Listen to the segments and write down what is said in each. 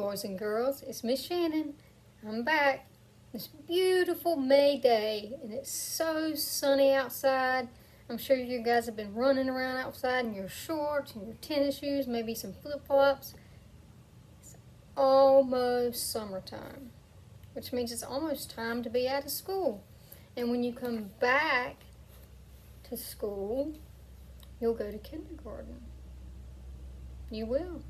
boys and girls. It's Miss Shannon. I'm back. This beautiful May day, and it's so sunny outside. I'm sure you guys have been running around outside in your shorts and your tennis shoes, maybe some flip-flops. It's almost summertime, which means it's almost time to be out of school. And when you come back to school, you'll go to kindergarten. You will.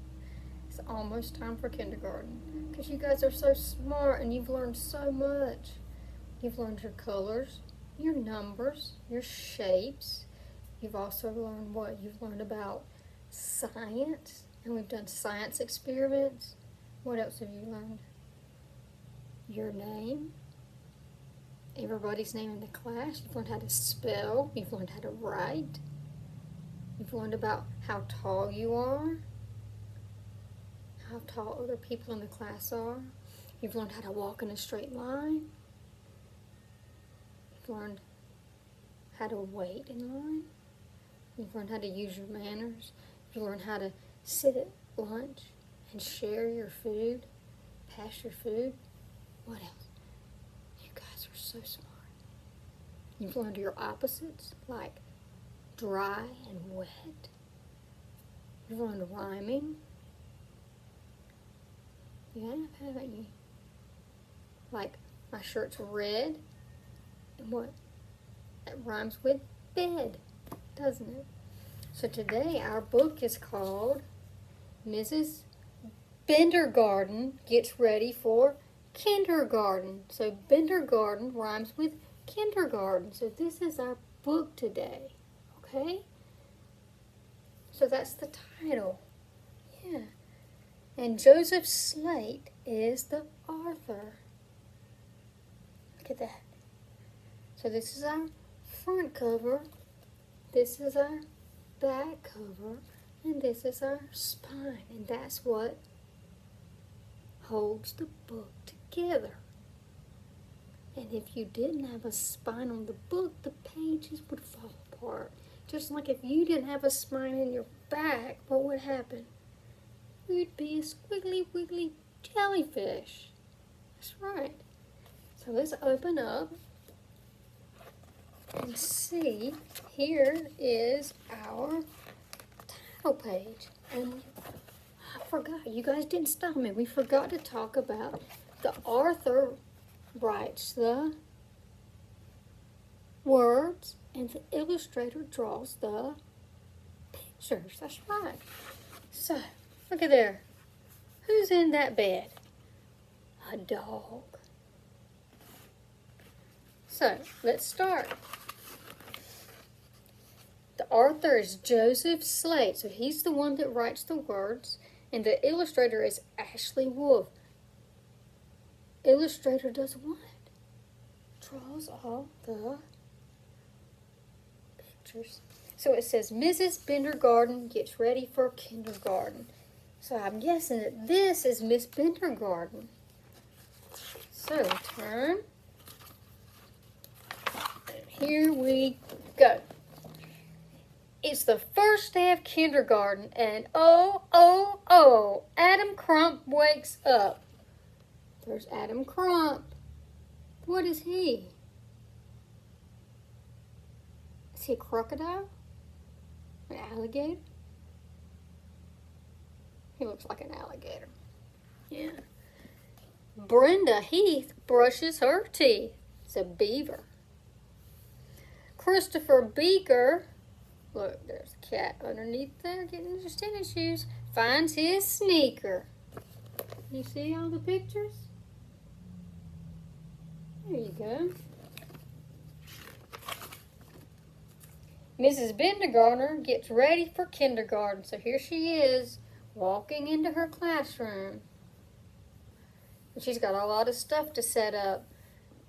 It's almost time for kindergarten because you guys are so smart and you've learned so much. You've learned your colors, your numbers, your shapes. You've also learned what? You've learned about science, and we've done science experiments. What else have you learned? Your name, everybody's name in the class. You've learned how to spell. You've learned how to write. You've learned about how tall you are, how tall other people in the class are. You've learned how to walk in a straight line. You've learned how to wait in line. You've learned how to use your manners. You've learned how to sit at lunch and share your food, pass your food. What else? You guys are so smart. You've learned your opposites, like dry and wet. You've learned rhyming. You haven't you? Like, my shirt's red, and what? That rhymes with bed, doesn't it? So today our book is called Mrs. Bindergarten Gets Ready for Kindergarten. So Bindergarten rhymes with kindergarten. So this is our book today, okay? So that's the title, yeah. And Joseph Slate is the author. Look at that. So this is our front cover, this is our back cover, and this is our spine. And that's what holds the book together. And if you didn't have a spine on the book, the pages would fall apart. Just like if you didn't have a spine in your back, what would happen? You'd be a squiggly wiggly jellyfish. That's right. So let's open up and see. Here is our title page. And I forgot, you guys didn't stop me. We forgot to talk about the author writes the words and the illustrator draws the pictures. That's right. So, look at there. Who's in that bed? A dog. So, let's start. The author is Joseph Slate, so he's the one that writes the words, and the illustrator is Ashley Wolf. Illustrator does what? Draws all the pictures. So it says, Mrs. Bindergarten gets ready for kindergarten. So I'm guessing that this is Miss Bindergarten. So turn. And here we go. It's the first day of kindergarten, and oh, Adam Crump wakes up. There's Adam Crump. What is he? Is he a crocodile? An alligator? He looks like an alligator. Yeah. Brenda Heath brushes her teeth. It's a beaver. Christopher Beaker, look, there's a cat underneath there getting his tennis shoes, finds his sneaker. You see all the pictures? There you go. Mrs. Bindergarten gets ready for kindergarten. So here she is, walking into her classroom. And she's got a lot of stuff to set up.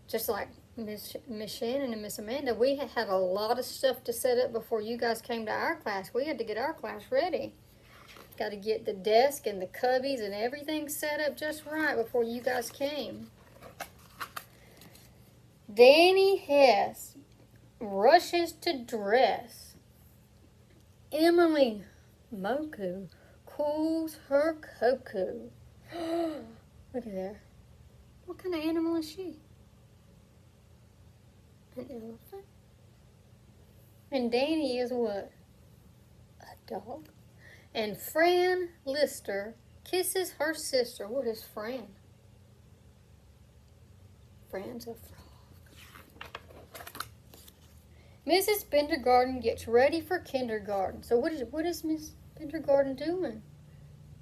Just like Miss Shannon and Miss Amanda, we had a lot of stuff to set up before you guys came to our class. We had to get our class ready. Got to get the desk and the cubbies and everything set up just right before you guys came. Danny Hess rushes to dress. Emily Moku cools her cocoa. Look at there. What kind of animal is she? An elephant? And Danny is what? A dog. And Fran Lister kisses her sister. What is Fran? Fran's a frog. Mrs. Bindergarten gets ready for kindergarten. So what is Miss Bindergarten doing?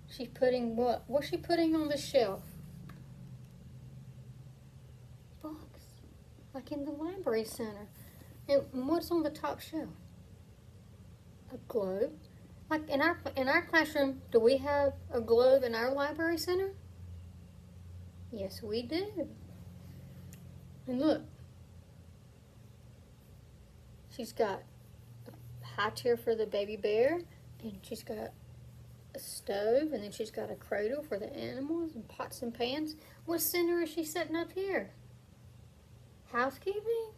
She's putting what? What's she putting on the shelf? Books. Like in the library center. And what's on the top shelf? A globe. Like in our classroom, do we have a globe in our library center? Yes, we do. And look, she's got a high chair for the baby bear, and she's got a stove, and then she's got a cradle for the animals, and pots and pans. What center is she setting up here? Housekeeping?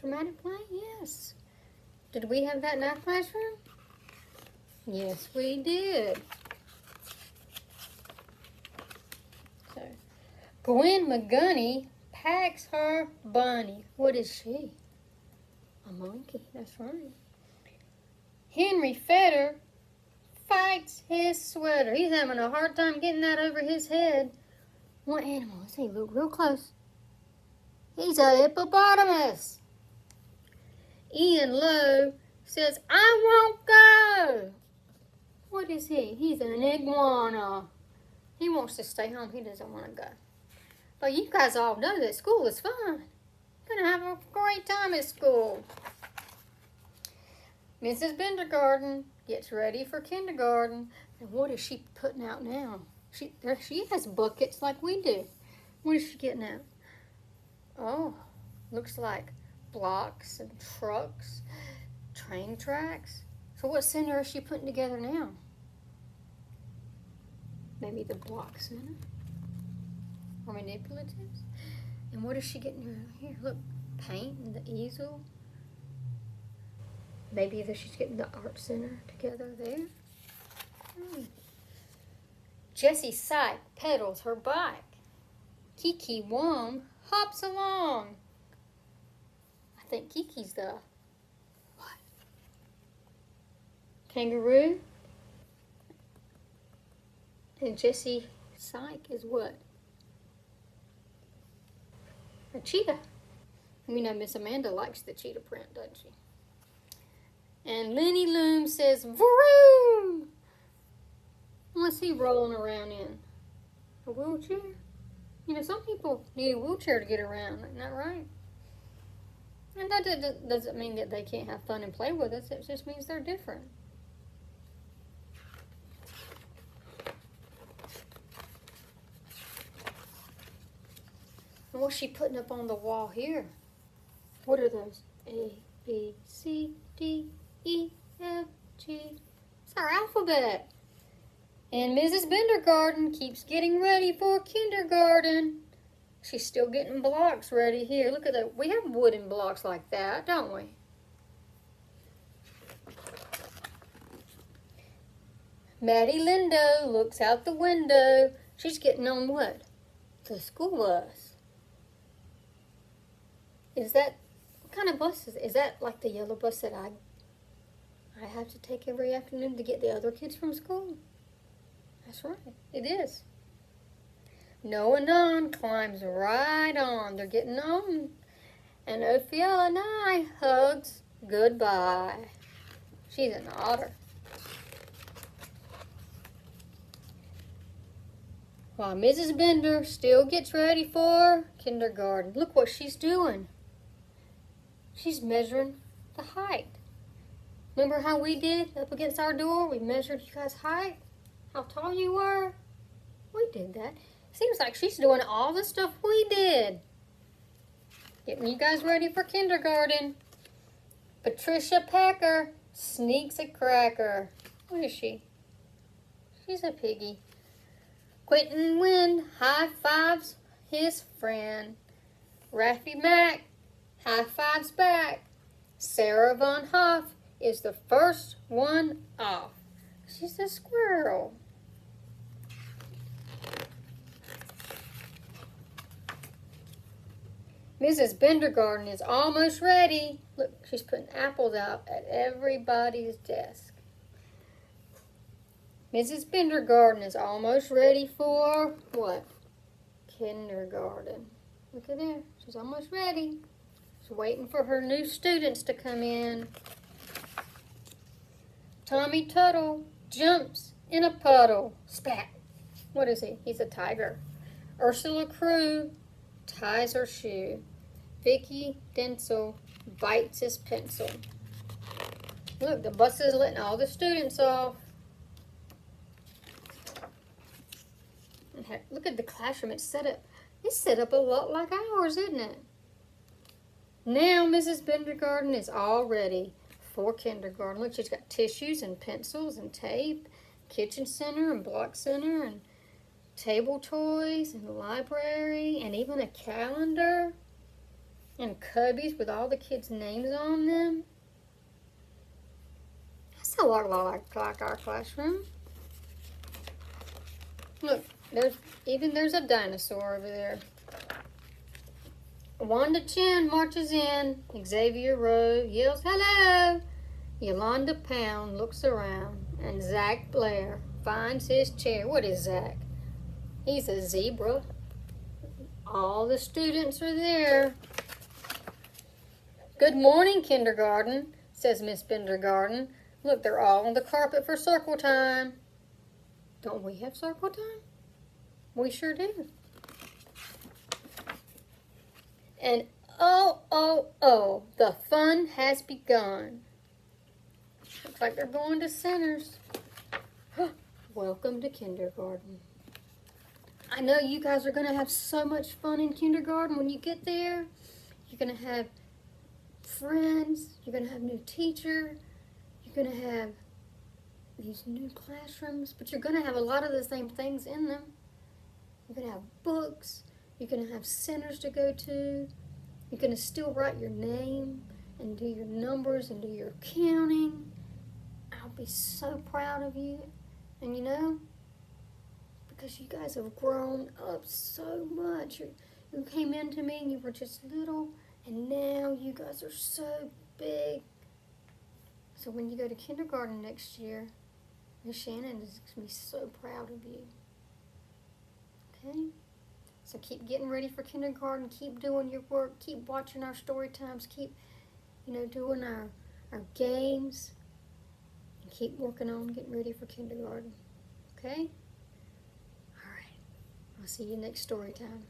Dramatic play? Yes. Did we have that in our classroom? Yes, we did. So, Gwen McGunny packs her bunny. What is she? A monkey, that's right. Henry Fetter fights his sweater. He's having a hard time getting that over his head. What animal is he? Look real close. He's a hippopotamus. Ian Lowe says, I won't go. What is he? He's an iguana. He wants to stay home. He doesn't want to go. But you guys all know that school is fun. You're going to have a great time at school. Mrs. Bindergarten gets ready for kindergarten. And what is she putting out now? She has buckets like we do. What is she getting out? Oh, looks like blocks and trucks, train tracks. So what center is she putting together now? Maybe the block center or manipulatives. And what is she getting here? Look, paint and the easel. Maybe she's getting the art center together there. Jessie Syke pedals her bike. Kiki Wong hops along. I think Kiki's the what? Kangaroo. And Jessie Syke is what? A cheetah. We know Miss Amanda likes the cheetah print, doesn't she? And Lenny Loom says, vroom! What's he rolling around in? A wheelchair? You know, some people need a wheelchair to get around, isn't that right? And that doesn't mean that they can't have fun and play with us. It just means they're different. And what's she putting up on the wall here? What are those? A, B, C, D, E, F, G. It's our alphabet. And Mrs. Bindergarten keeps getting ready for kindergarten. She's still getting blocks ready here. Look at that. We have wooden blocks like that, don't we? Maddie Lindo looks out the window. She's getting on what? The school bus. Is that, what kind of bus is that like the yellow bus that I have to take every afternoon to get the other kids from school? That's right, it is. Noah Nunn climbs right on. They're getting on. And Ophiella Nye hugs goodbye. She's an otter. While Mrs. Bender still gets ready for kindergarten. Look what she's doing. She's measuring the height. Remember how we did up against our door? We measured you guys' height? How tall you were? We did that. Seems like she's doing all the stuff we did. Getting you guys ready for kindergarten. Patricia Packer sneaks a cracker. What is she? She's a piggy. Quentin Wynn high fives his friend. Raffy Mack high fives back. Sarah Von Hoff is the first one off. She's a squirrel. Mrs. Bindergarten is almost ready. Look, she's putting apples out at everybody's desk. Mrs. Bindergarten is almost ready for what? Kindergarten. Look at there. She's almost ready. She's waiting for her new students to come in. Tommy Tuttle jumps in a puddle. Spat. What is he? He's a tiger. Ursula Crew ties her shoe. Vicky Densel bites his pencil. Look, the bus is letting all the students off. Look at the classroom. It's set up a lot like ours, isn't it? Now Mrs. Bindergarten is all ready for kindergarten. Look, she's got tissues and pencils and tape, kitchen center and block center and table toys and library and even a calendar and cubbies with all the kids' names on them. That's a lot like our classroom. Look, there's a dinosaur over there. Wanda Chin marches in. Xavier Rowe yells, "Hello!" Yolanda Pound looks around, and Zach Blair finds his chair. What is Zach? He's a zebra. All the students are there. "Good morning, kindergarten," says Miss Bindergarten. "Look, they're all on the carpet for circle time." Don't we have circle time? We sure do. And oh, the fun has begun. Looks like they're going to Centers. Welcome to kindergarten. I know you guys are going to have so much fun in kindergarten when you get there. You're going to have friends. You're going to have a new teacher. You're going to have these new classrooms. But you're going to have a lot of the same things in them. You're going to have books. You're going to have centers to go to. You're going to still write your name and do your numbers and do your counting. I'll be so proud of you. And you know, because you guys have grown up so much. You came into me and you were just little, and now you guys are so big. So when you go to kindergarten next year, Miss Shannon is going to be so proud of you. Okay? So keep getting ready for kindergarten. Keep doing your work. Keep watching our story times. Keep, doing our games. And keep working on getting ready for kindergarten. Okay? All right. I'll see you next story time.